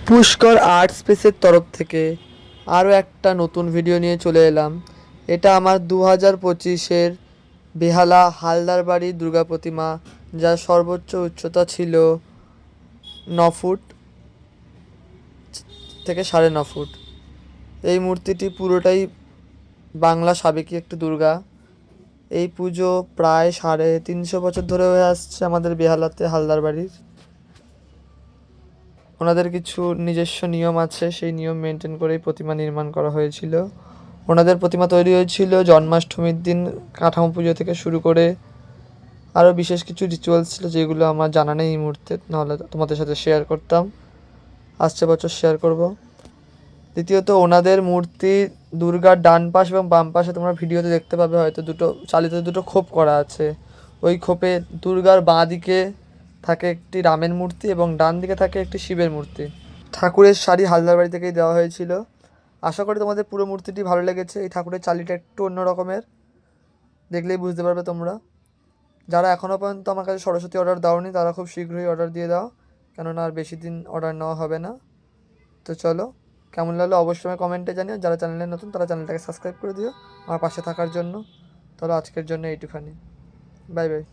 Pushkar art স্পেসের তরফ থেকে আরও একটা নতুন ভিডিও নিয়ে চলে এলাম। এটা আমার 2025-এর বেহালা হালদার বাড়ির দুর্গা প্রতিমা, যার সর্বোচ্চ উচ্চতা ছিল 9 ফুট থেকে 9.5 ফুট। এই মূর্তিটি পুরোটাই বাংলা সাবেকি একটি দুর্গা। এই পুজো প্রায় 350 বছর ধরে হয়ে আসছে আমাদের বেহালাতে হালদার বাড়ির। ওনাদের কিছু নিজস্ব নিয়ম আছে, সেই নিয়ম মেনটেন করেই প্রতিমা নির্মাণ করা হয়েছিল। ওনাদের প্রতিমা তৈরি হয়েছিল জন্মাষ্টমীর দিন। কাঠামো পুজো থেকে শুরু করে আরও বিশেষ কিছু রিচুয়ালস ছিল, যেগুলো আমার জানা নেই এই মুহূর্তে, নাহলে তোমাদের সাথে শেয়ার করতাম। আসছে বছর শেয়ার করব। দ্বিতীয়ত, ওনাদের মূর্তি দুর্গার ডান পাশ এবং বাম পাশে তোমরা ভিডিওতে দেখতে পাবে হয়তো দুটো খোপ করা আছে। ওই খোপে দুর্গার বাঁ দিকে থাকে একটি রামের মূর্তি এবং ডান দিকে থাকে একটি শিবের মূর্তি। ঠাকুরের শাড়ি হালদার বাড়ি থেকেই দেওয়া হয়েছিল। আশা করি তোমাদের পুরো মূর্তিটি ভালো লেগেছে। এই ঠাকুরের চালিটা একটু অন্য রকমের, দেখলেই বুঝতে পারবে তোমরা। যারা এখনও পর্যন্ত আমার কাছে সরস্বতী অর্ডার দাওনি, তারা খুব শীঘ্রই অর্ডার দিয়ে দাও, কেননা আর বেশি দিন অর্ডার নেওয়া হবে না। তো চলো, কেমন লাগলো অবশ্যই আমি কমেন্টে জানিও। যারা চ্যানেলে নতুন তারা চ্যানেলটাকে সাবস্ক্রাইব করে দিও আমার পাশে থাকার জন্য। তাহলে আজকের জন্য এইটুখানি। Bye bye.